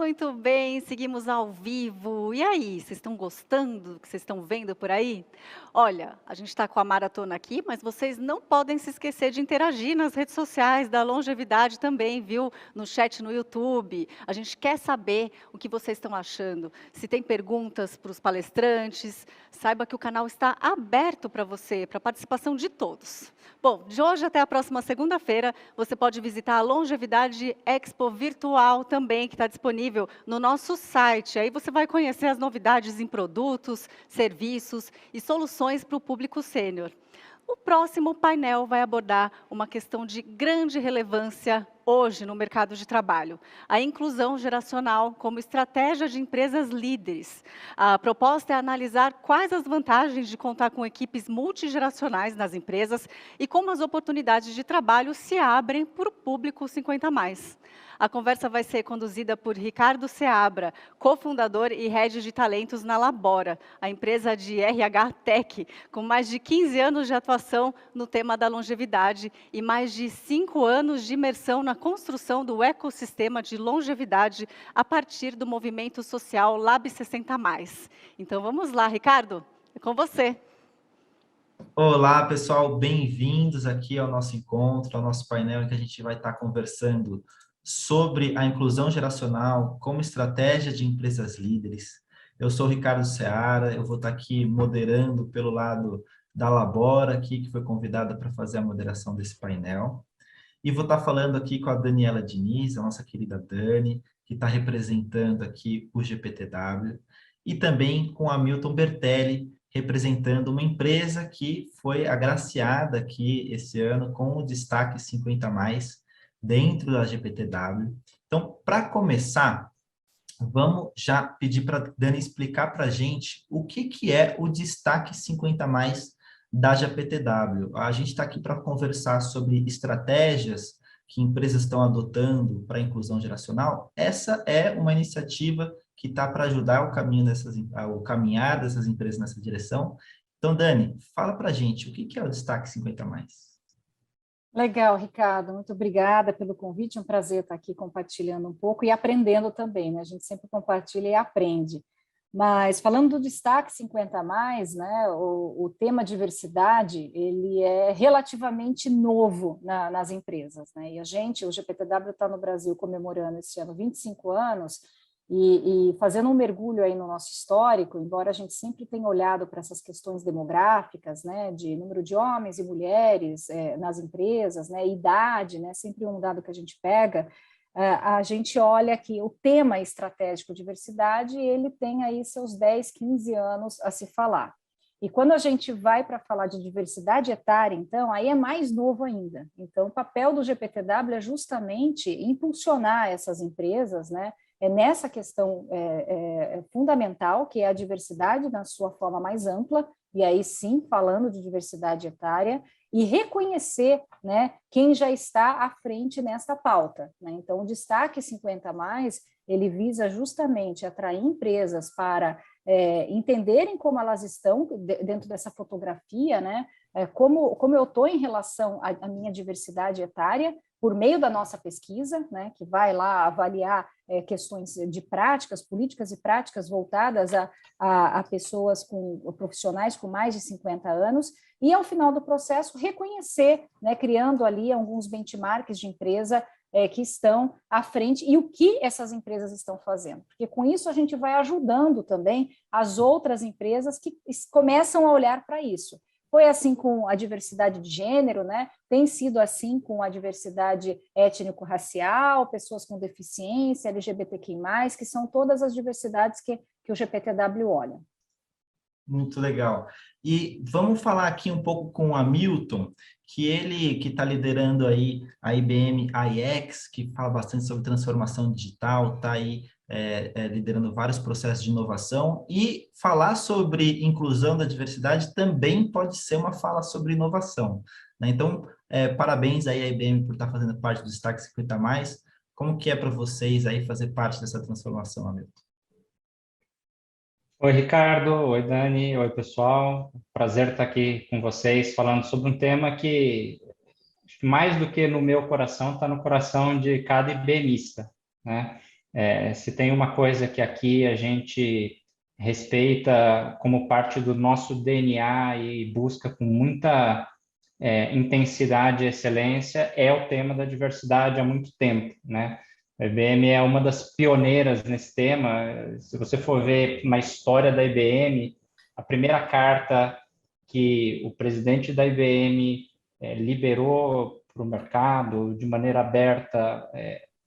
Muito bem, seguimos ao vivo. E aí, vocês estão gostando do que vocês estão vendo por aí? Olha, a gente está com a maratona aqui, mas vocês não podem se esquecer de interagir nas redes sociais da Longevidade também, viu? No chat no YouTube. A gente quer saber o que vocês estão achando. Se tem perguntas para os palestrantes, saiba que o canal está aberto para você, para a participação de todos. Bom, de hoje até a próxima segunda-feira, você pode visitar a Longevidade Expo Virtual também, que está disponível no nosso site. Aí você vai conhecer as novidades em produtos, serviços e soluções para o público sênior. O próximo painel vai abordar uma questão de grande relevância hoje no mercado de trabalho, a inclusão geracional como estratégia de empresas líderes. A proposta é analisar quais as vantagens de contar com equipes multigeracionais nas empresas e como as oportunidades de trabalho se abrem para o público 50+. A conversa vai ser conduzida por Ricardo Seabra, cofundador e head de talentos na Labora, a empresa de RH Tech, com mais de 15 anos de atuação no tema da longevidade e mais de 5 anos de imersão na construção do ecossistema de longevidade a partir do movimento social Lab 60+. Então vamos lá, Ricardo, é com você. Olá, pessoal, bem-vindos aqui ao nosso encontro, ao nosso painel em que a gente vai estar conversando sobre a inclusão geracional como estratégia de empresas líderes. Eu sou o Ricardo Seara, eu vou estar aqui moderando pelo lado da Labora, aqui, que foi convidada para fazer a moderação desse painel. E vou estar falando aqui com a Daniela Diniz, a nossa querida Dani, que está representando aqui o GPTW, e também com a Milton Bertelli, representando uma empresa que foi agraciada aqui esse ano com o destaque 50+, dentro da GPTW. Então, para começar, vamos já pedir para a Dani explicar para a gente o que é o destaque 50+, da GPTW. A gente está aqui para conversar sobre estratégias que empresas estão adotando para a inclusão geracional. Essa é uma iniciativa que está para ajudar o caminhar dessas empresas nessa direção. Então, Dani, fala para a gente o que é o destaque 50+. Legal, Ricardo, muito obrigada pelo convite, é um prazer estar aqui compartilhando um pouco e aprendendo também, né? A gente sempre compartilha e aprende. Mas falando do destaque 50+, né, o tema diversidade, ele é relativamente novo nas empresas, né? E o GPTW está no Brasil comemorando esse ano 25 anos, e fazendo um mergulho aí no nosso histórico, embora a gente sempre tenha olhado para essas questões demográficas, né, de número de homens e mulheres nas empresas, né, idade, né, sempre um dado que a gente pega, a gente olha que o tema estratégico diversidade, ele tem aí seus 10, 15 anos a se falar. E quando a gente vai para falar de diversidade etária, então, aí é mais novo ainda. Então, o papel do GPTW é justamente impulsionar essas empresas, né, nessa questão fundamental, que é a diversidade na sua forma mais ampla, e aí sim, falando de diversidade etária, e reconhecer, né, quem já está à frente nesta pauta, né? Então, o destaque 50+, ele visa justamente atrair empresas para entenderem como elas estão dentro dessa fotografia, né? Como eu estou em relação à minha diversidade etária, por meio da nossa pesquisa, né, que vai lá avaliar questões de práticas, políticas e práticas voltadas a pessoas profissionais com mais de 50 anos, e ao final do processo reconhecer, né, criando ali alguns benchmarks de empresa que estão à frente e o que essas empresas estão fazendo, porque com isso a gente vai ajudando também as outras empresas que começam a olhar para isso. Foi assim com a diversidade de gênero, né? Tem sido assim com a diversidade étnico-racial, pessoas com deficiência, LGBTQI+, que são todas as diversidades que o GPTW olha. Muito legal. E vamos falar aqui um pouco com o Hamilton, que ele que está liderando aí a IBM iX, que fala bastante sobre transformação digital, está aí liderando vários processos de inovação, e falar sobre inclusão da diversidade também pode ser uma fala sobre inovação, né? Então, parabéns aí à IBM por estar fazendo parte do Destaque 50+. Como que é para vocês aí fazer parte dessa transformação, Hamilton? Oi, Ricardo. Oi, Dani. Oi, pessoal. Prazer estar aqui com vocês falando sobre um tema que, mais do que no meu coração, está no coração de cada IBMista, né? Se tem uma coisa que aqui a gente respeita como parte do nosso DNA e busca com muita intensidade e excelência, é o tema da diversidade há muito tempo, né? A IBM é uma das pioneiras nesse tema. Se você for ver na história da IBM, a primeira carta que o presidente da IBM liberou para o mercado de maneira aberta,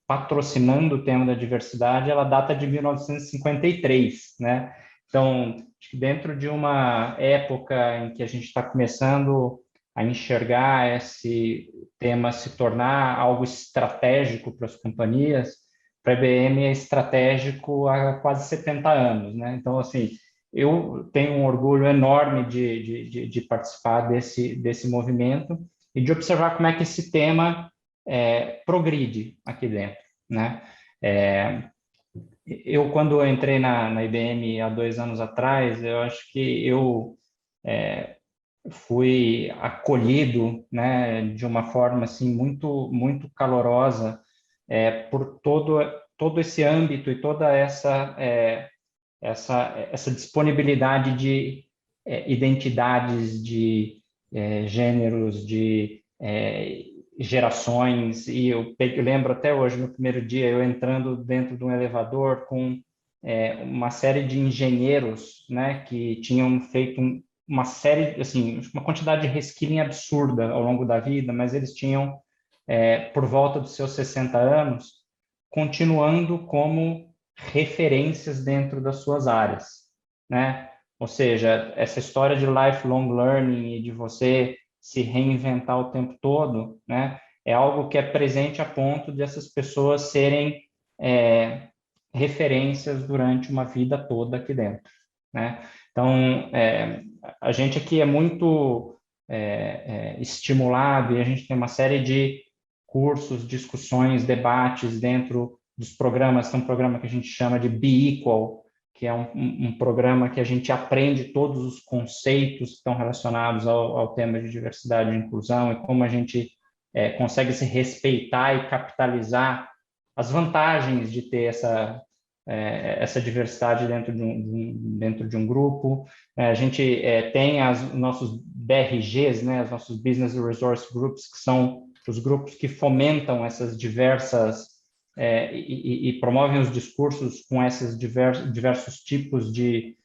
patrocinando o tema da diversidade, ela data de 1953, né? Então, acho que dentro de uma época em que a gente está começando a enxergar esse tema se tornar algo estratégico para as companhias, para a IBM é estratégico há quase 70 anos, né? Então, assim, eu tenho um orgulho enorme de participar desse movimento e de observar como é que esse tema progride aqui dentro, né? Eu, quando entrei na IBM há 2 anos atrás, eu acho que eu fui acolhido, né, de uma forma assim muito calorosa por todo esse âmbito e toda essa disponibilidade de identidades, de gêneros, de gerações. E eu lembro até hoje, no primeiro dia, eu entrando dentro de um elevador com uma série de engenheiros, né, que tinham feito uma série, assim, uma quantidade de reskilling absurda ao longo da vida, mas eles tinham, por volta dos seus 60 anos, continuando como referências dentro das suas áreas, né? Ou seja, essa história de lifelong learning e de você se reinventar o tempo todo, né? É algo que é presente a ponto de essas pessoas serem referências durante uma vida toda aqui dentro, né? Então, a gente aqui é muito estimulado e a gente tem uma série de cursos, discussões, debates dentro dos programas. Tem um programa que a gente chama de Be Equal, que é um programa que a gente aprende todos os conceitos que estão relacionados ao tema de diversidade e inclusão e como a gente consegue se respeitar e capitalizar as vantagens de ter essa diversidade dentro de um grupo. A gente tem os nossos BRGs, né, os nossos Business Resource Groups, que são os grupos que fomentam essas diversas e promovem os discursos com esses diversos tipos de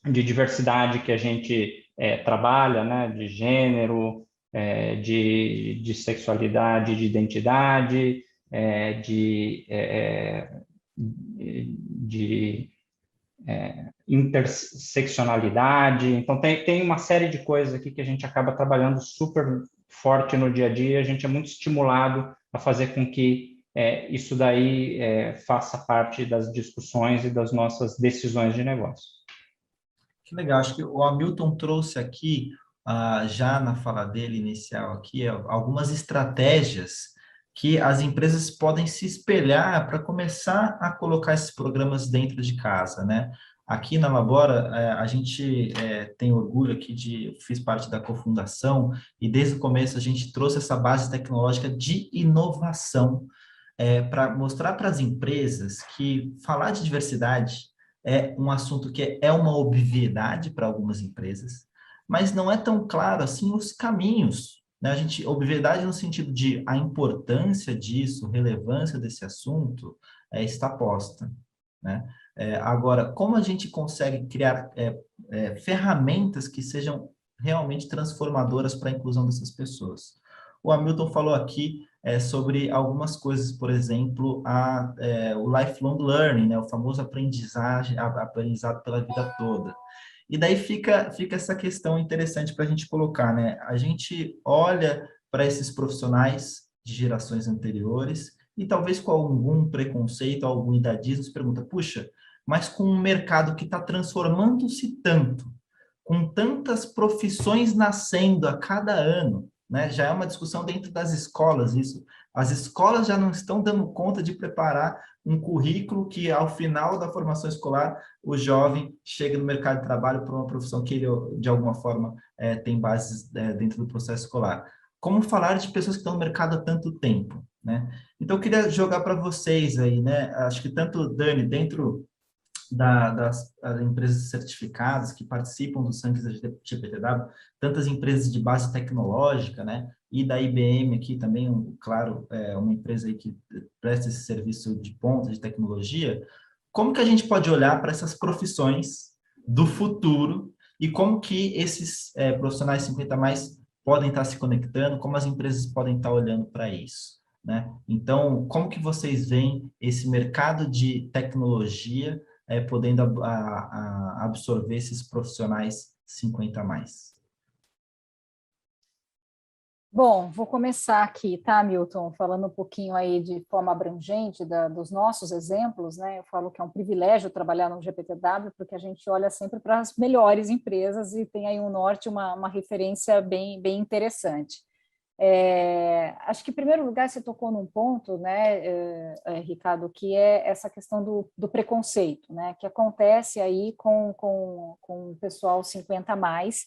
diversidade que a gente trabalha, né, de gênero, de sexualidade, de identidade, de interseccionalidade. Então, tem uma série de coisas aqui que a gente acaba trabalhando super forte no dia a dia. A gente é muito estimulado a fazer com que isso daí faça parte das discussões e das nossas decisões de negócio. Que legal, acho que o Hamilton trouxe aqui, já na fala dele inicial aqui, algumas estratégias que as empresas podem se espelhar para começar a colocar esses programas dentro de casa, né? Aqui na Labora, a gente tem orgulho aqui fiz parte da cofundação e desde o começo a gente trouxe essa base tecnológica de inovação para mostrar para as empresas que falar de diversidade é um assunto que é uma obviedade para algumas empresas, mas não é tão claro assim os caminhos, né? Obviedade no sentido de a importância disso, relevância desse assunto está posta, né? Agora, como a gente consegue criar ferramentas que sejam realmente transformadoras para a inclusão dessas pessoas? O Hamilton falou aqui sobre algumas coisas, por exemplo, o lifelong learning, né, o famoso aprendizado pela vida toda. E daí fica essa questão interessante para a gente colocar, né? A gente olha para esses profissionais de gerações anteriores e talvez com algum preconceito, algum idadismo, se pergunta, puxa, mas com um mercado que está transformando-se tanto, com tantas profissões nascendo a cada ano, né? Já é uma discussão dentro das escolas isso. As escolas já não estão dando conta de preparar um currículo que, ao final da formação escolar, o jovem chega no mercado de trabalho para uma profissão que ele, de alguma forma, tem bases dentro do processo escolar. Como falar de pessoas que estão no mercado há tanto tempo, né? Então, eu queria jogar para vocês aí, né? Acho que tanto, Dani, dentro das empresas certificadas que participam do Sangue GPTW, tantas empresas de base tecnológica, né? E da IBM aqui também, claro, é uma empresa aí que presta esse serviço de ponta de tecnologia. Como que a gente pode olhar para essas profissões do futuro e como que esses profissionais 50 mais podem estar se conectando, como as empresas podem estar olhando para isso, né? Então, como que vocês veem esse mercado de tecnologia podendo absorver esses profissionais 50 mais? Bom, vou começar aqui, tá, Milton? Falando um pouquinho aí de forma abrangente dos nossos exemplos, né? Eu falo que é um privilégio trabalhar no GPTW, porque a gente olha sempre para as melhores empresas e tem aí um norte, uma referência bem interessante. Acho que, em primeiro lugar, você tocou num ponto, né, Ricardo, que é essa questão do preconceito, né, que acontece aí com o pessoal 50 a mais,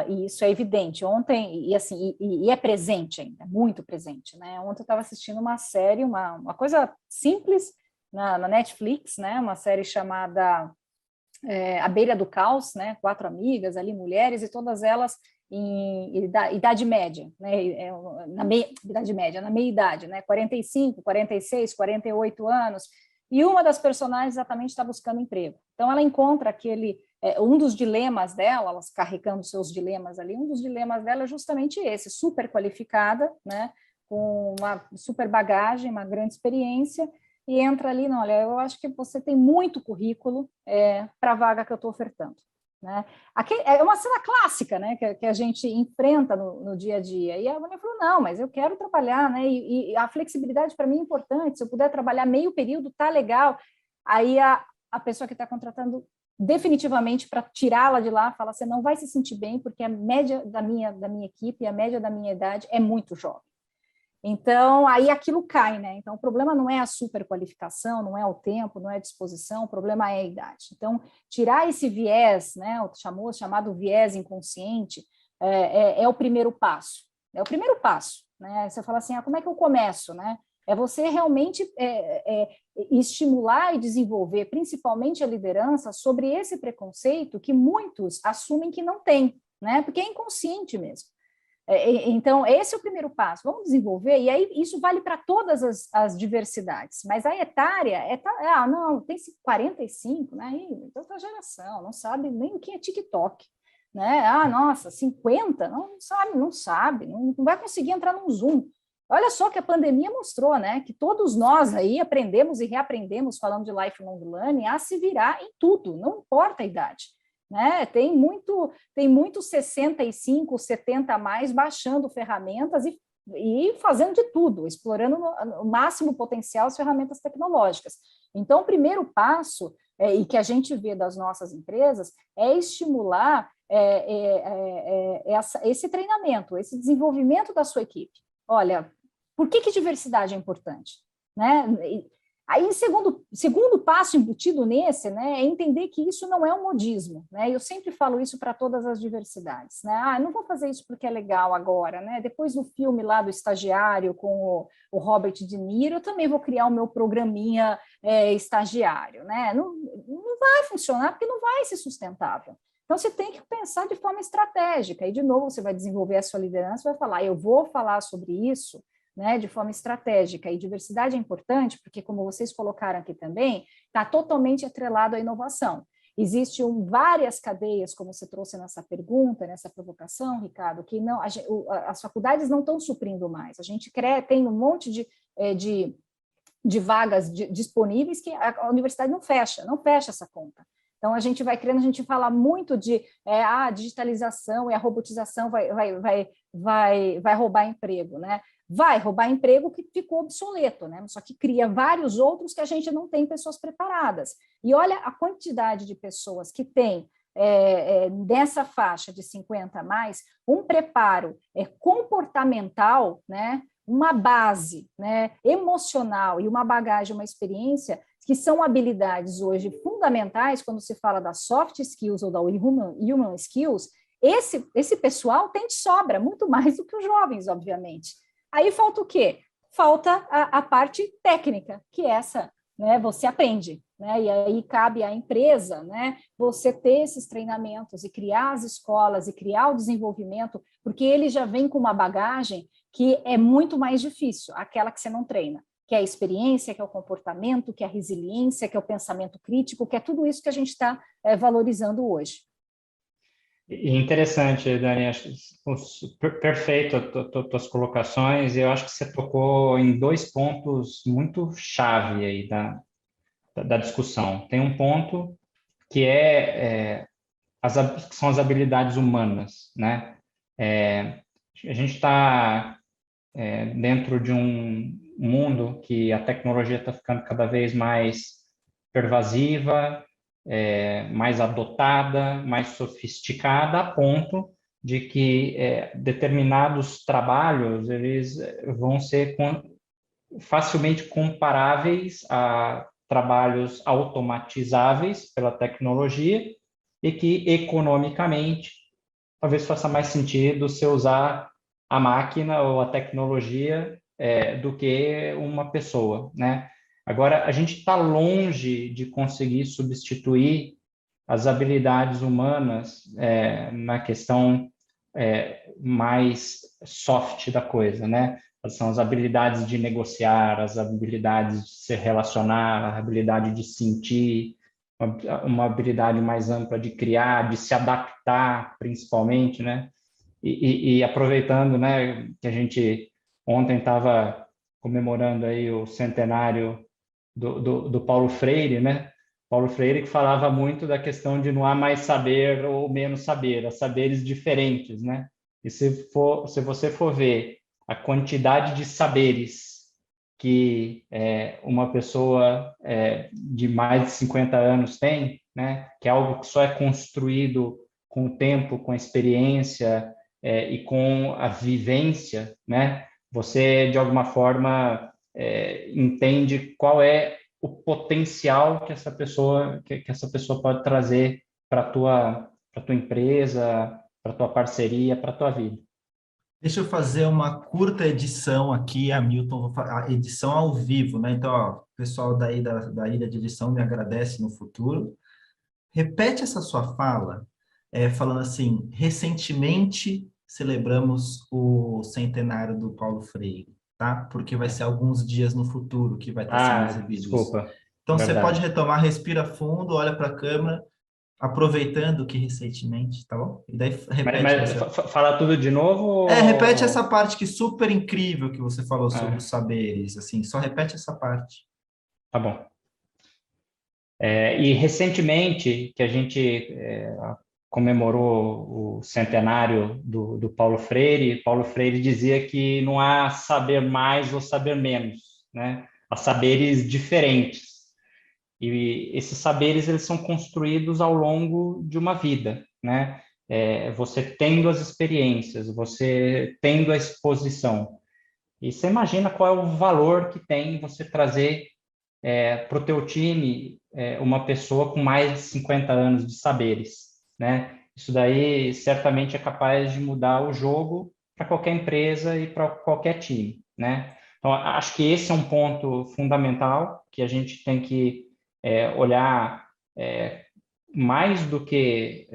e isso é evidente. Ontem, e assim, é presente ainda, muito presente, né? Ontem eu estava assistindo uma série, uma coisa simples na Netflix, né, uma série chamada A Beira do Caos, né, 4 amigas ali, mulheres, e todas elas em idade média, né, idade média, na meia-idade, né, 45, 46, 48 anos, e uma das personagens exatamente está buscando emprego. Então, ela encontra um dos dilemas dela, elas carregando seus dilemas ali, um dos dilemas dela é justamente esse, super qualificada, né, com uma super bagagem, uma grande experiência, e entra ali, não, olha, eu acho que você tem muito currículo para a vaga que eu estou ofertando. Né? Aqui é uma cena clássica, né, que a gente enfrenta no dia a dia, e a mulher falou, não, mas eu quero trabalhar, né, e a flexibilidade para mim é importante, se eu puder trabalhar meio período, tá legal. Aí a pessoa que está contratando definitivamente para tirá-la de lá, fala, você não vai se sentir bem, porque a média da minha equipe, a média da minha idade é muito jovem. Então, aí aquilo cai, né? Então, o problema não é a superqualificação, não é o tempo, não é a disposição, o problema é a idade. Então, tirar esse viés, né, o chamado viés inconsciente, é o primeiro passo. É o primeiro passo, né? Você fala assim, como é que eu começo, né? É você realmente estimular e desenvolver, principalmente a liderança, sobre esse preconceito que muitos assumem que não tem, né? Porque é inconsciente mesmo. Então, esse é o primeiro passo, vamos desenvolver, e aí isso vale para todas as diversidades, mas a etária, não, tem 45, né, é outra geração, não sabe nem o que é TikTok, né, nossa, 50, não sabe, não vai conseguir entrar num Zoom. Olha só que a pandemia mostrou, né, que todos nós aí aprendemos e reaprendemos, falando de lifelong learning, a se virar em tudo, não importa a idade. Né? Tem muito 65, 70 a mais baixando ferramentas e fazendo de tudo, explorando o máximo potencial as ferramentas tecnológicas. Então, o primeiro passo, e que a gente vê das nossas empresas, é estimular esse treinamento, esse desenvolvimento da sua equipe. Olha, por que diversidade é importante? Né? Aí, segundo passo embutido nesse, né, é entender que isso não é um modismo, né? Eu sempre falo isso para todas as diversidades, né? Não vou fazer isso porque é legal agora, né? Depois do filme lá do Estagiário com o Robert De Niro, eu também vou criar o meu programinha estagiário, né? Não vai funcionar porque não vai ser sustentável. Então, você tem que pensar de forma estratégica, e de novo você vai desenvolver a sua liderança, vai falar, eu vou falar sobre isso, né, de forma estratégica, e diversidade é importante, porque, como vocês colocaram aqui também, está totalmente atrelado à inovação. Existem várias cadeias, como você trouxe nessa pergunta, nessa provocação, Ricardo, que não, as faculdades não estão suprindo mais. A gente tem um monte de vagas disponíveis que a universidade não fecha essa conta. Então, a gente vai criando, a gente fala muito de a digitalização e a robotização vai roubar emprego, né? Vai roubar emprego que ficou obsoleto, né? Só que cria vários outros que a gente não tem pessoas preparadas. E olha a quantidade de pessoas que tem nessa faixa de 50 a mais, um preparo comportamental, né? Uma base, né? Emocional e uma bagagem, uma experiência, que são habilidades hoje fundamentais quando se fala das soft skills ou da human skills. Esse pessoal tem de sobra, muito mais do que os jovens, obviamente. Aí falta o quê? falta a parte técnica, que é essa, né? Você aprende, né? E aí cabe à empresa, né? Você ter esses treinamentos e criar as escolas e criar o desenvolvimento, porque ele já vem com uma bagagem que é muito mais difícil, aquela que você não treina, que é a experiência, que é o comportamento, que é a resiliência, que é o pensamento crítico, que é tudo isso que a gente está valorizando hoje. E interessante, Dani, acho perfeito tuas colocações, e eu acho que você tocou em dois pontos muito chave aí da discussão. Tem um ponto que que são as habilidades humanas, né? A gente está dentro de um mundo que a tecnologia está ficando cada vez mais pervasiva, mais adotada, mais sofisticada, a ponto de que determinados trabalhos eles vão ser facilmente comparáveis a trabalhos automatizáveis pela tecnologia e que economicamente talvez faça mais sentido você usar a máquina ou a tecnologia do que uma pessoa, né? Agora, a gente está longe de conseguir substituir as habilidades humanas na questão mais soft da coisa, né? São as habilidades de negociar, as habilidades de se relacionar, a habilidade de sentir, uma habilidade mais ampla de criar, de se adaptar, principalmente, né? E aproveitando, né, que a gente ontem estava comemorando aí o centenário do Paulo Freire, né? Paulo Freire que falava muito da questão de não há mais saber ou menos saber, há saberes diferentes, né? E se você for ver a quantidade de saberes que uma pessoa de mais de 50 anos tem, né? Que é algo que só é construído com o tempo, com a experiência e com a vivência, né? Você, de alguma forma, entende qual é o potencial que essa pessoa pode trazer para a tua empresa, para a tua parceria, para a tua vida. Deixa eu fazer uma curta edição aqui, Hamilton, a edição ao vivo, né? Então, ó, o pessoal daí da ilha de edição me agradece no futuro. Repete essa sua fala, falando assim, recentemente celebramos o centenário do Paulo Freire, tá? Porque vai ser alguns dias no futuro que vai estar sendo exibido isso. Desculpa, Então, você pode verdade. retomar, respira fundo, olha para a câmera, aproveitando que recentemente, tá bom? E daí repete Mas essa. falar tudo de novo? Repete essa parte que super incrível que você falou sobre os Ah, saberes, assim, só repete essa parte. tá bom. E recentemente, que a gente comemorou o centenário do Paulo Freire dizia que não há saber mais ou saber menos, né? Há saberes diferentes. E esses saberes eles são construídos ao longo de uma vida, né? Você tendo as experiências, você tendo a exposição. E você imagina qual é o valor que tem você trazer para o teu time uma pessoa com mais de 50 anos de saberes, né? Isso daí certamente é capaz de mudar o jogo para qualquer empresa e para qualquer time, né? Então, acho que esse é um ponto fundamental que a gente tem que olhar mais do que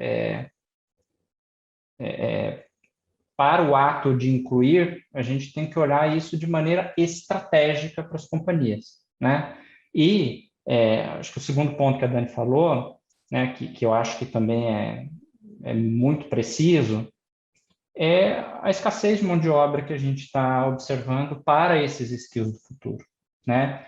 para o ato de incluir, a gente tem que olhar isso de maneira estratégica para as companhias, né? E acho que o segundo ponto que a Dani falou, né, que eu acho que também é muito preciso, é a escassez de mão de obra que a gente está observando para esses skills do futuro, né?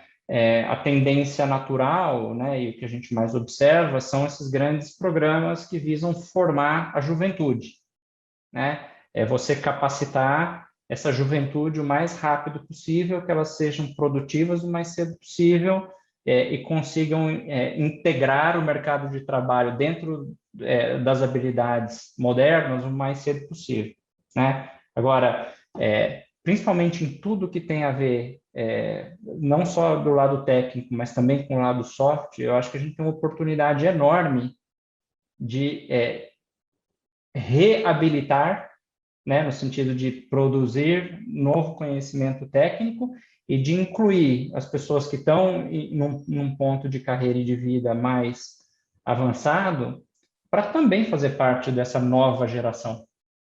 A tendência natural, né, e o que a gente mais observa são esses grandes programas que visam formar a juventude, né? É você capacitar essa juventude o mais rápido possível, que elas sejam produtivas o mais cedo possível e consigam integrar o mercado de trabalho dentro das habilidades modernas o mais cedo possível, né? Agora, principalmente em tudo que tem a ver, não só do lado técnico, mas também com o lado soft, eu acho que a gente tem uma oportunidade enorme de reabilitar, né, no sentido de produzir novo conhecimento técnico e de incluir as pessoas que estão num ponto de carreira e de vida mais avançado, para também fazer parte dessa nova geração,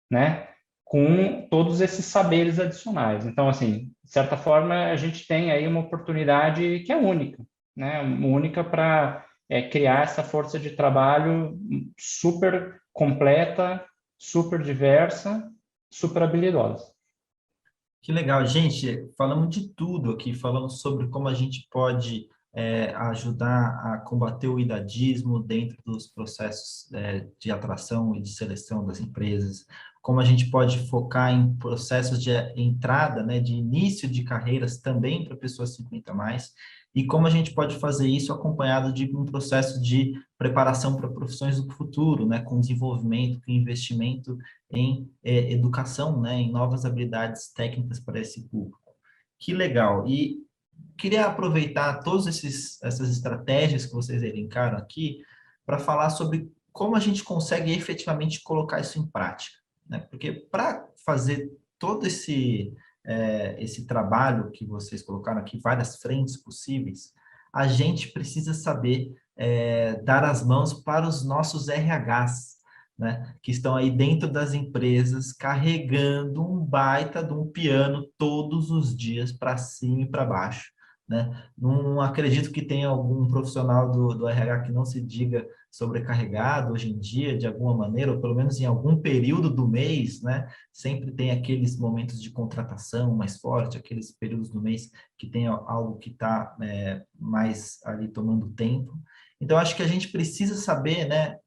né? Com todos esses saberes adicionais. Então, assim, de certa forma, a gente tem aí uma oportunidade que é única, né? Única para criar essa força de trabalho super completa, super diversa, super habilidosa. Que legal, gente. Falamos de tudo aqui, falamos sobre como a gente pode ajudar a combater o idadismo dentro dos processos de atração e de seleção das empresas, como a gente pode focar em processos de entrada, né, de início de carreiras também para pessoas 50 mais, e como a gente pode fazer isso acompanhado de um processo de preparação para profissões do futuro, né, com desenvolvimento, com investimento em educação, né, em novas habilidades técnicas para esse público. Que legal! E queria aproveitar todas essas estratégias que vocês elencaram aqui para falar sobre como a gente consegue efetivamente colocar isso em prática, né? Porque para fazer todo esse trabalho que vocês colocaram aqui, várias frentes possíveis, a gente precisa saber dar as mãos para os nossos RHs, né, que estão aí dentro das empresas carregando um baita de um piano todos os dias para cima e para baixo, né? Não acredito que tenha algum profissional do RH que não se diga sobrecarregado hoje em dia, de alguma maneira, ou pelo menos em algum período do mês, né? Sempre tem aqueles momentos de contratação mais forte, aqueles períodos do mês que tem algo que está mais ali tomando tempo. Então, acho que a gente precisa saber, né,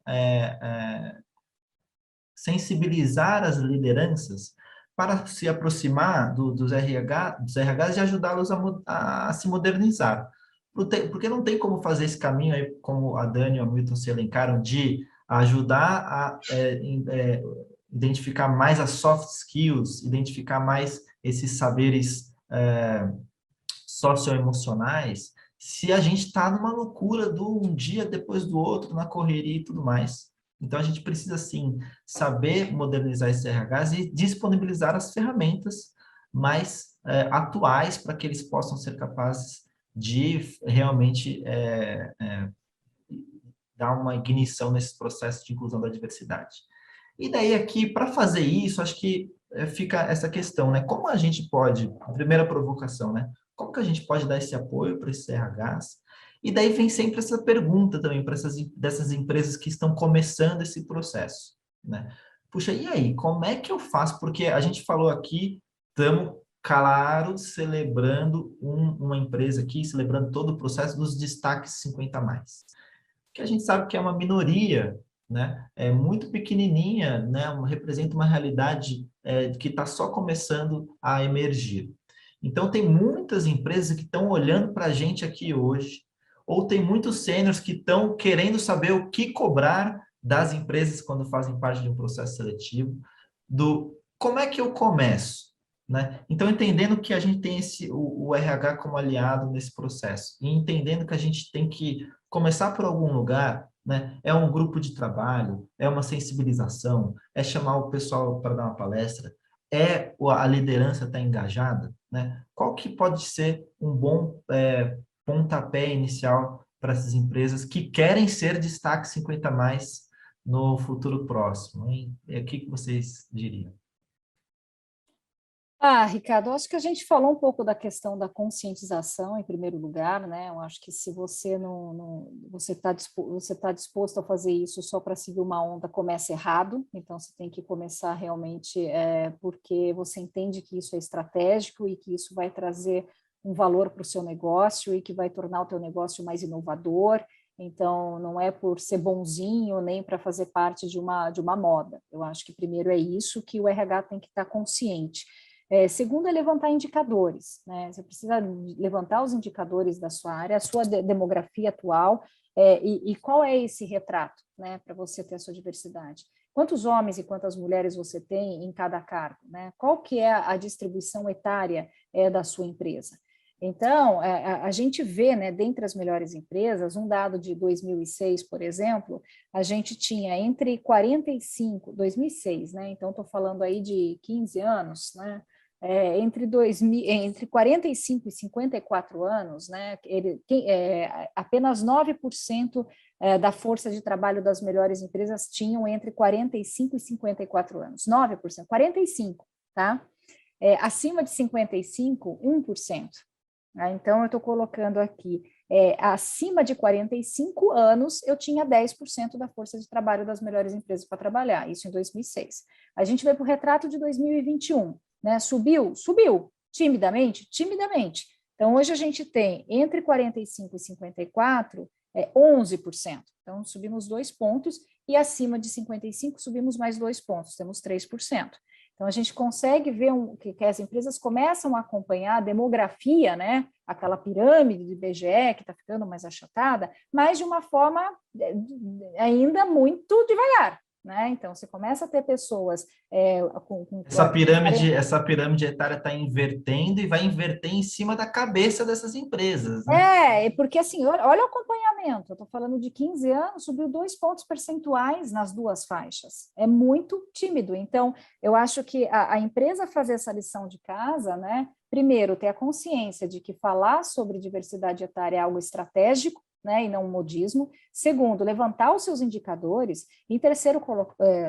sensibilizar as lideranças para se aproximar dos RHs e ajudá-los a se modernizar. Porque não tem como fazer esse caminho aí, como a Dani e o Milton se elencaram, de ajudar a identificar mais as soft skills, identificar mais esses saberes socioemocionais, se a gente está numa loucura do um dia depois do outro, na correria e tudo mais. Então, a gente precisa, sim, saber modernizar esses RHs e disponibilizar as ferramentas mais atuais para que eles possam ser capazes de realmente dar uma ignição nesse processo de inclusão da diversidade. E daí aqui, para fazer isso, acho que fica essa questão, né? Como a gente pode, a primeira provocação, né? Como que a gente pode dar esse apoio para esses RHs? E daí vem sempre essa pergunta também para dessas empresas que estão começando esse processo, né? Puxa, e aí, como é que eu faço? Porque a gente falou aqui, estamos, claro, celebrando uma empresa aqui, celebrando todo o processo dos destaques 50 mais, que a gente sabe que é uma minoria, né? É muito pequenininha, né? Representa uma realidade que está só começando a emergir. Então, tem muitas empresas que estão olhando para a gente aqui hoje, ou tem muitos sêniors que estão querendo saber o que cobrar das empresas quando fazem parte de um processo seletivo, do como é que eu começo, né? Então, entendendo que a gente tem o RH como aliado nesse processo, e entendendo que a gente tem que começar por algum lugar, né? É um grupo de trabalho, é uma sensibilização, é chamar o pessoal para dar uma palestra, a liderança está engajada, né? Qual que pode ser um bom pontapé inicial para essas empresas que querem ser destaque 50 mais no futuro próximo, hein? O que vocês diriam? Ricardo, eu acho que a gente falou um pouco da questão da conscientização, em primeiro lugar, né? Eu acho que se você você está disposto a fazer isso só para seguir uma onda, começa errado. Então, você tem que começar realmente porque você entende que isso é estratégico e que isso vai trazer um valor para o seu negócio e que vai tornar o teu negócio mais inovador. Então, não é por ser bonzinho nem para fazer parte de uma moda. Eu acho que primeiro é isso que o RH tem que estar consciente. Segundo é levantar indicadores, né? Você precisa levantar os indicadores da sua área, a sua demografia atual, e qual é esse retrato, né, para você ter a sua diversidade. Quantos homens e quantas mulheres você tem em cada cargo, né? Qual que é a distribuição etária da sua empresa? Então, a gente vê, né, dentre as melhores empresas, um dado de 2006, por exemplo, a gente tinha entre 2006, né? Então, estou falando aí de 15 anos, né? entre 45 e 54 anos, né, apenas 9% da força de trabalho das melhores empresas tinham entre 45 e 54 anos. 9%, 45%, tá? Acima de 55, 1%. Então, eu estou colocando aqui, acima de 45 anos, eu tinha 10% da força de trabalho das melhores empresas para trabalhar, isso em 2006. A gente vai para o retrato de 2021, né? Subiu, timidamente. Então, hoje a gente tem entre 45 e 54, 11%. Então, subimos 2 pontos, e acima de 55, subimos mais 2 pontos, temos 3%. Então, a gente consegue ver que as empresas começam a acompanhar a demografia, né? Aquela pirâmide do IBGE que está ficando mais achatada, mas de uma forma ainda muito devagar, né? Então, você começa a ter pessoas Essa pirâmide etária está invertendo e vai inverter em cima da cabeça dessas empresas, né? Porque assim, olha o acompanhamento, eu estou falando de 15 anos, subiu 2 pontos percentuais nas duas faixas, é muito tímido. Então, eu acho que a empresa fazer essa lição de casa, né? Primeiro, ter a consciência de que falar sobre diversidade etária é algo estratégico, né, e não um modismo. Segundo, levantar os seus indicadores. Em terceiro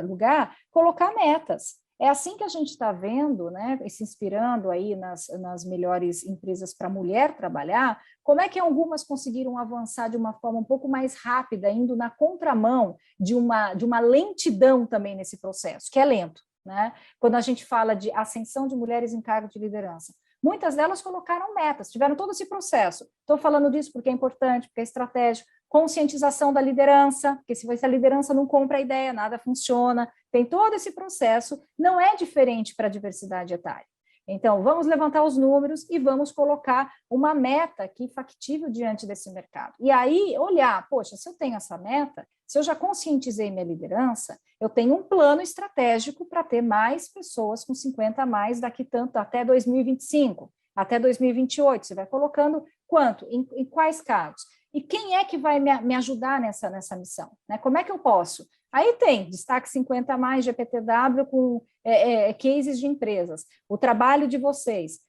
lugar, colocar metas. É assim que a gente está vendo, né, se inspirando aí nas melhores empresas para a mulher trabalhar, como é que algumas conseguiram avançar de uma forma um pouco mais rápida, indo na contramão de uma lentidão também nesse processo, que é lento, né? Quando a gente fala de ascensão de mulheres em cargo de liderança. Muitas delas colocaram metas, tiveram todo esse processo. Estou falando disso porque é importante, porque é estratégico. Conscientização da liderança, porque se a liderança não compra a ideia, nada funciona. Tem todo esse processo, não é diferente para a diversidade etária. Então, vamos levantar os números e vamos colocar uma meta aqui factível diante desse mercado. E aí, olhar, poxa, se eu tenho essa meta, se eu já conscientizei minha liderança, eu tenho um plano estratégico para ter mais pessoas com 50 a mais daqui tanto até 2025, até 2028. Você vai colocando quanto, em quais cargos. E quem é que vai me ajudar nessa missão? Né? Como é que eu posso? Aí tem destaque 50 a mais, GPTW com cases de empresas. O trabalho de vocês.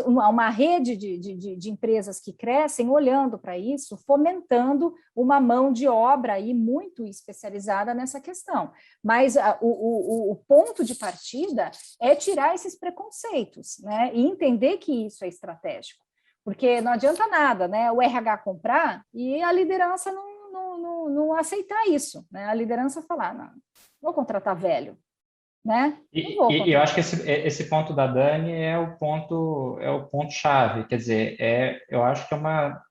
Uma rede de empresas que crescem olhando para isso, fomentando uma mão de obra aí muito especializada nessa questão. Mas o ponto de partida é tirar esses preconceitos, né? E entender que isso é estratégico. Porque não adianta nada, né? O RH comprar e a liderança não aceitar isso, né? A liderança falar, não vou contratar velho, né? E eu acho que esse ponto da Dani é o ponto chave. Quer dizer, eu acho que é uma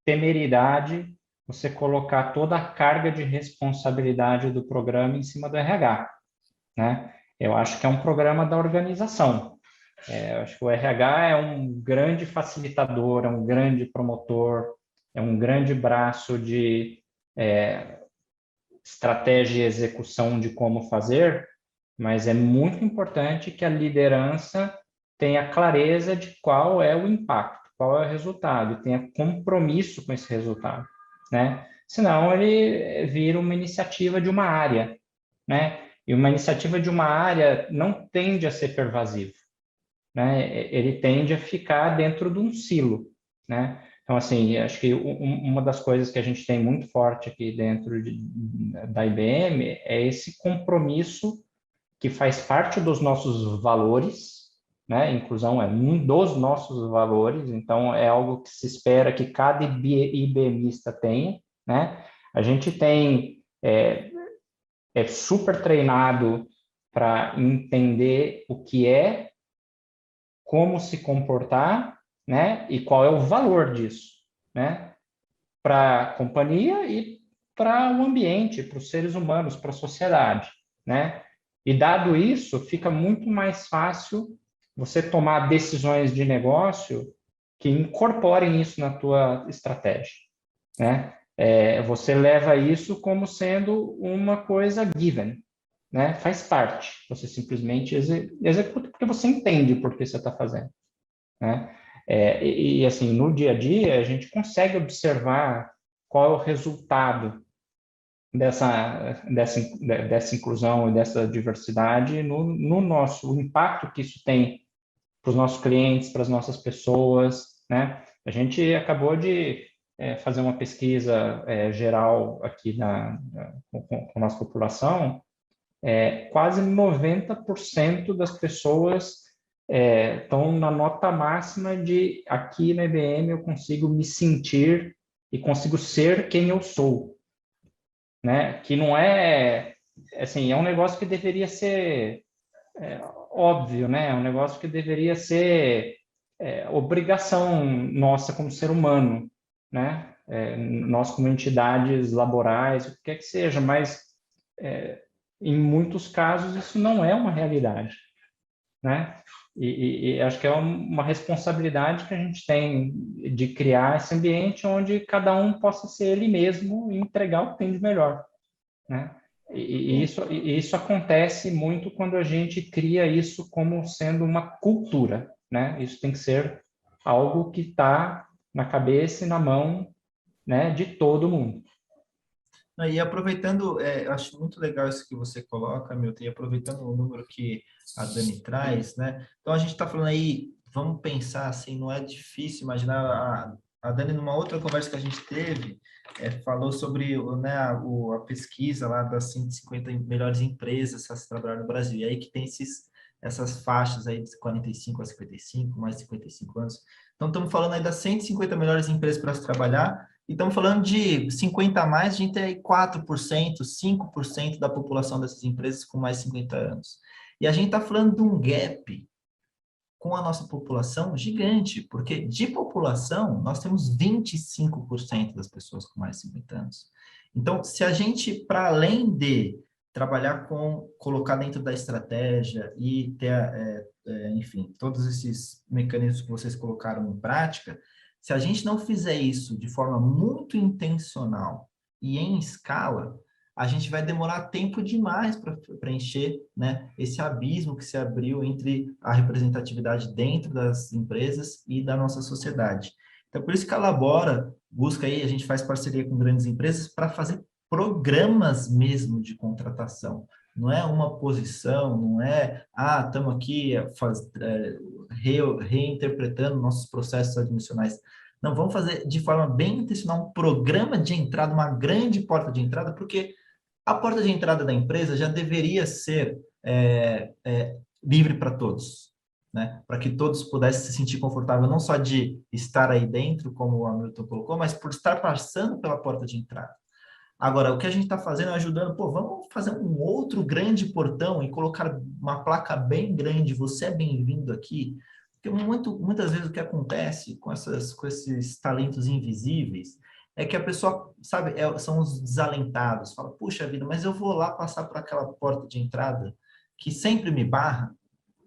temeridade você colocar toda a carga de responsabilidade do programa em cima do RH, né? Eu acho que é um programa da organização. Eu acho que o RH é um grande facilitador, é um grande promotor, é um grande braço de estratégia e execução de como fazer, mas é muito importante que a liderança tenha clareza de qual é o impacto, qual é o resultado, e tenha compromisso com esse resultado, né? Senão ele vira uma iniciativa de uma área, né? E uma iniciativa de uma área não tende a ser pervasivo, né? Ele tende a ficar dentro de um silo, né? Então, assim, acho que uma das coisas que a gente tem muito forte aqui dentro da IBM é esse compromisso que faz parte dos nossos valores, né? Inclusão é um dos nossos valores, então é algo que se espera que cada IBMista tenha, né? A gente tem super treinado para entender o que é, como se comportar, né? E qual é o valor disso, né? Para a companhia e para o ambiente, para os seres humanos, para a sociedade, né? E dado isso, fica muito mais fácil você tomar decisões de negócio que incorporem isso na tua estratégia, né? Você leva isso como sendo uma coisa given, né? Faz parte. Você simplesmente executa porque você entende por que você está fazendo, né? Assim, no dia a dia, a gente consegue observar qual é o resultado dessa inclusão e dessa diversidade no nosso, o impacto que isso tem os nossos clientes, para as nossas pessoas, né? A gente acabou de fazer uma pesquisa geral aqui com a nossa população. Quase 90% das pessoas estão na nota máxima de aqui na IBM eu consigo me sentir e consigo ser quem eu sou, né? Que não assim, é um negócio que deveria ser óbvio, né? É um negócio que deveria ser obrigação nossa como ser humano, né? Nós como entidades laborais, o que quer que seja, mas em muitos casos isso não é uma realidade, né? E acho que é uma responsabilidade que a gente tem de criar esse ambiente onde cada um possa ser ele mesmo e entregar o que tem de melhor, né? E isso acontece muito quando a gente cria isso como sendo uma cultura, né? Isso tem que ser algo que está na cabeça e na mão, né, de todo mundo. E aproveitando, eu acho muito legal isso que você coloca, Milton, e aproveitando o número que a Dani traz, né? Então, a gente está falando aí, vamos pensar assim, não é difícil imaginar, a Dani, numa outra conversa que a gente teve, falou sobre né, a pesquisa lá das 150 melhores empresas a se trabalhar no Brasil, e aí que tem essas faixas aí de 45 a 55, mais 55 anos. Então, estamos falando aí das 150 melhores empresas para se trabalhar, e estamos falando de 50 a mais, a gente tem 4%, 5% da população dessas empresas com mais de 50 anos. E a gente está falando de um gap com a nossa população gigante, porque de população nós temos 25% das pessoas com mais de 50 anos. Então, se a gente, para além de trabalhar colocar dentro da estratégia e ter, enfim, todos esses mecanismos que vocês colocaram em prática, se a gente não fizer isso de forma muito intencional e em escala, a gente vai demorar tempo demais para preencher, né, esse abismo que se abriu entre a representatividade dentro das empresas e da nossa sociedade. Então, por isso que a Labora busca aí, a gente faz parceria com grandes empresas para fazer programas mesmo de contratação. Não é uma posição, não é, estamos aqui reinterpretando nossos processos admissionais. Não, vamos fazer de forma bem intencional um programa de entrada, uma grande porta de entrada, porque a porta de entrada da empresa já deveria ser livre para todos, né? Para que todos pudessem se sentir confortável, não só de estar aí dentro, como o Hamilton colocou, mas por estar passando pela porta de entrada. Agora, o que a gente está fazendo é ajudando, vamos fazer um outro grande portão e colocar uma placa bem grande, você é bem-vindo aqui, porque muitas vezes o que acontece com esses talentos invisíveis é que a pessoa, sabe, são os desalentados, fala, puxa vida, mas eu vou lá passar por aquela porta de entrada que sempre me barra,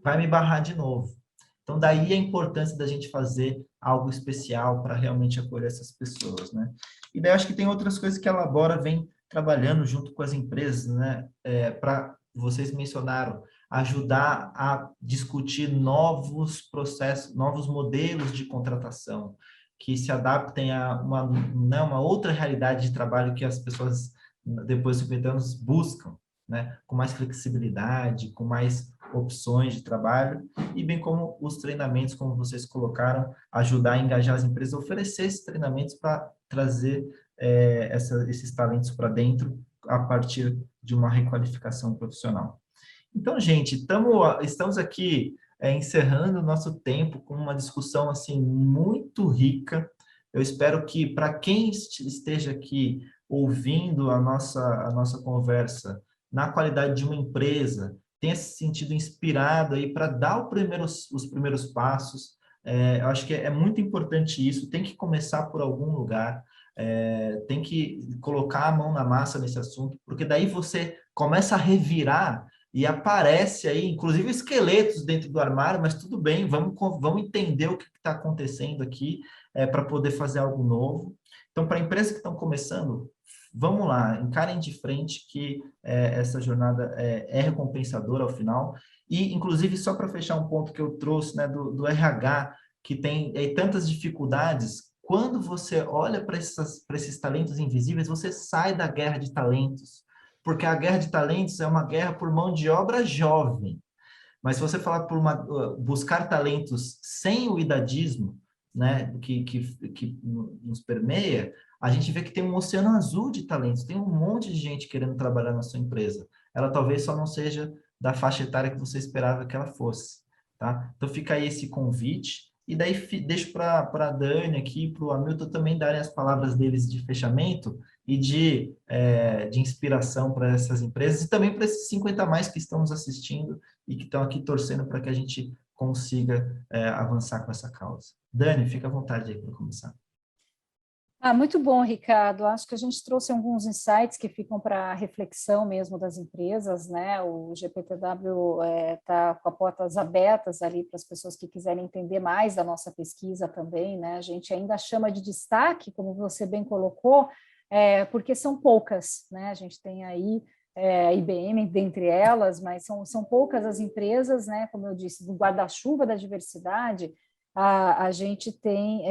vai me barrar de novo. Então, daí a importância da gente fazer algo especial para realmente acolher essas pessoas, né? E daí acho que tem outras coisas que a Labora vem trabalhando junto com as empresas, né? Vocês mencionaram, ajudar a discutir novos processos, novos modelos de contratação, que se adaptem a uma outra realidade de trabalho que as pessoas, depois de 50 anos, buscam, né? Com mais flexibilidade, com mais opções de trabalho, e bem como os treinamentos, como vocês colocaram, ajudar a engajar as empresas, oferecer esses treinamentos para trazer esses talentos para dentro a partir de uma requalificação profissional. Então, gente, estamos aqui encerrando o nosso tempo com uma discussão assim muito rica. Eu espero que para quem esteja aqui ouvindo a nossa conversa na qualidade de uma empresa, tenha se sentido inspirado aí para dar os primeiros passos. Eu acho que é muito importante isso, tem que começar por algum lugar, tem que colocar a mão na massa nesse assunto, porque daí você começa a revirar e aparece aí, inclusive, esqueletos dentro do armário, mas tudo bem, vamos entender o que está acontecendo aqui para poder fazer algo novo. Então, para empresas que estão começando, vamos lá, encarem de frente que essa jornada é recompensadora ao final. E, inclusive, só para fechar um ponto que eu trouxe, né, do RH, que tem tantas dificuldades, quando você olha para esses talentos invisíveis, você sai da guerra de talentos, porque a guerra de talentos é uma guerra por mão de obra jovem. Mas se você falar por buscar talentos sem o idadismo, né, que nos permeia, a gente vê que tem um oceano azul de talentos, tem um monte de gente querendo trabalhar na sua empresa. Ela talvez só não seja da faixa etária que você esperava que ela fosse, tá? Então fica aí esse convite, e daí deixo para a Dani aqui, para o Hamilton também darem as palavras deles de fechamento e de inspiração para essas empresas, e também para esses 50 a mais que estão nos assistindo e que estão aqui torcendo para que a gente consiga avançar com essa causa. Dani, fica à vontade aí para começar. Muito bom, Ricardo. Acho que a gente trouxe alguns insights que ficam para reflexão mesmo das empresas, né? O GPTW está com as portas abertas ali para as pessoas que quiserem entender mais da nossa pesquisa também, né? A gente ainda chama de destaque, como você bem colocou, porque são poucas, né? A gente tem aí a IBM dentre elas, mas são poucas as empresas, né? Como eu disse, do guarda-chuva da diversidade. A gente tem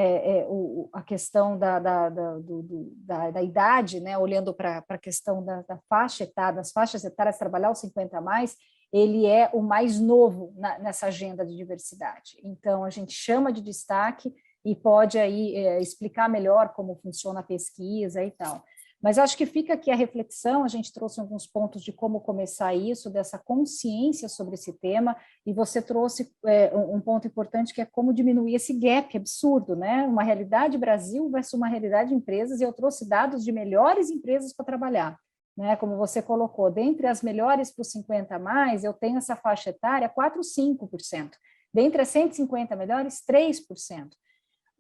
a questão da idade, né? Olhando para a questão da faixa etária, das faixas etárias, trabalhar os 50 a mais, ele é o mais novo nessa agenda de diversidade. Então, a gente chama de destaque e pode aí explicar melhor como funciona a pesquisa e tal. Mas acho que fica aqui a reflexão, a gente trouxe alguns pontos de como começar isso, dessa consciência sobre esse tema, e você trouxe um ponto importante que é como diminuir esse gap absurdo, né? Uma realidade Brasil versus uma realidade empresas, e eu trouxe dados de melhores empresas para trabalhar, né? Como você colocou, dentre as melhores para os 50 a mais, eu tenho essa faixa etária 4, 5%. Dentre as 150 melhores, 3%.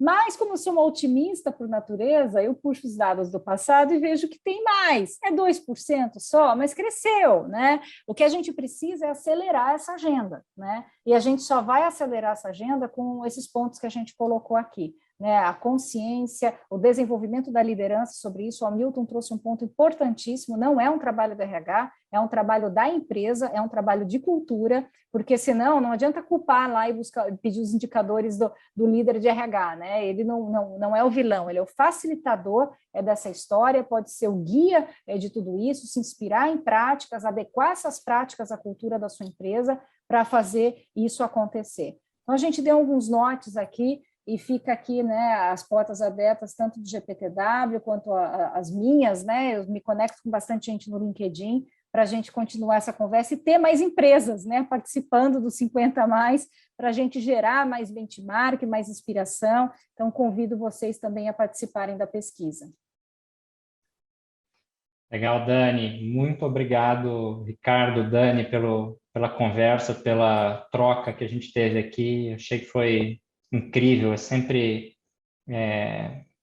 Mas, como eu sou uma otimista por natureza, eu puxo os dados do passado e vejo que tem mais. É 2% só, mas cresceu, né? O que a gente precisa é acelerar essa agenda, né? E a gente só vai acelerar essa agenda com esses pontos que a gente colocou aqui, né? A consciência, o desenvolvimento da liderança sobre isso. O Hamilton trouxe um ponto importantíssimo, não é um trabalho do RH, é um trabalho da empresa, é um trabalho de cultura, porque senão não adianta culpar lá e pedir os indicadores do líder de RH, né? Ele não é o vilão, ele é o facilitador dessa história, pode ser o guia de tudo isso, se inspirar em práticas, adequar essas práticas à cultura da sua empresa para fazer isso acontecer. Então, a gente deu alguns nortes aqui, e fica aqui, né, as portas abertas, tanto do GPTW quanto as minhas, né? Eu me conecto com bastante gente no LinkedIn para a gente continuar essa conversa e ter mais empresas, né, participando dos 50 a mais, para a gente gerar mais benchmark, mais inspiração. Então, convido vocês também a participarem da pesquisa. Legal, Dani. Muito obrigado, Ricardo, Dani, pela conversa, pela troca que a gente teve aqui. Achei que foi incrível, é sempre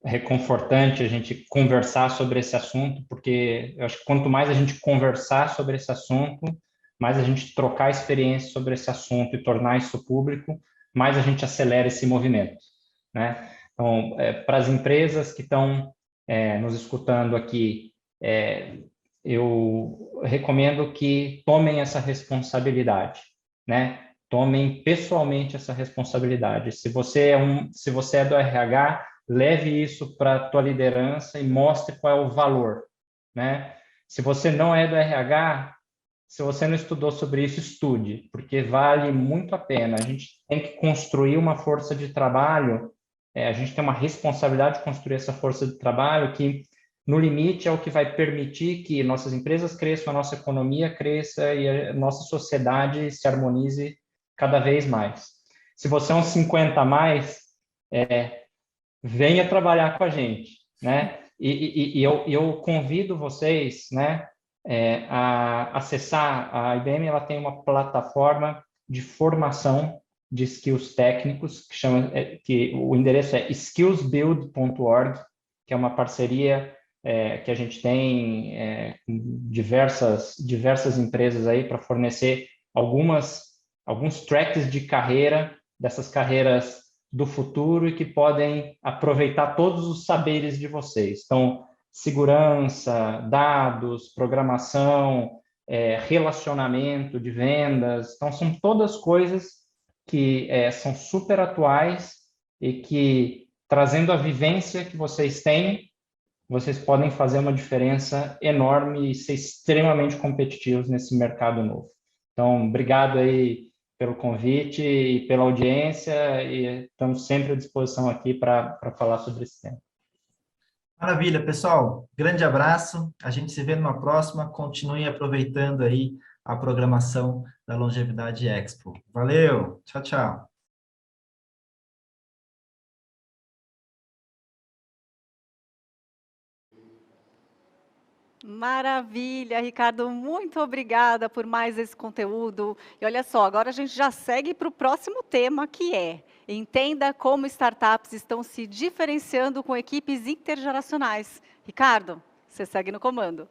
reconfortante a gente conversar sobre esse assunto, porque eu acho que quanto mais a gente conversar sobre esse assunto, mais a gente trocar experiência sobre esse assunto e tornar isso público, mais a gente acelera esse movimento, né? Então, para as empresas que estão nos escutando aqui, eu recomendo que tomem essa responsabilidade, né? Tomem pessoalmente essa responsabilidade. Se você é do RH, leve isso para a tua liderança e mostre qual é o valor, né? Se você não é do RH, se você não estudou sobre isso, estude, porque vale muito a pena. A gente tem que construir uma força de trabalho, a gente tem uma responsabilidade de construir essa força de trabalho que, no limite, é o que vai permitir que nossas empresas cresçam, a nossa economia cresça e a nossa sociedade se harmonize cada vez mais. Se você é um 50 a mais, venha trabalhar com a gente, né? E eu convido vocês, né, a acessar. A IBM, ela tem uma plataforma de formação de skills técnicos que o endereço é skillsbuild.org, que é uma parceria que a gente tem com diversas empresas aí para fornecer alguns tracks de carreira, dessas carreiras do futuro, e que podem aproveitar todos os saberes de vocês. Então, segurança, dados, programação, relacionamento de vendas. Então, são todas coisas que são super atuais e que, trazendo a vivência que vocês têm, vocês podem fazer uma diferença enorme e ser extremamente competitivos nesse mercado novo. Então, obrigado aí, pelo convite e pela audiência, e estamos sempre à disposição aqui para falar sobre esse tema. Maravilha, pessoal. Grande abraço. A gente se vê numa próxima. Continue aproveitando aí a programação da Longevidade Expo. Valeu. Tchau, tchau. Maravilha, Ricardo, muito obrigada por mais esse conteúdo. E olha só, agora a gente já segue para o próximo tema, que é: entenda como startups estão se diferenciando com equipes intergeracionais. Ricardo, você segue no comando.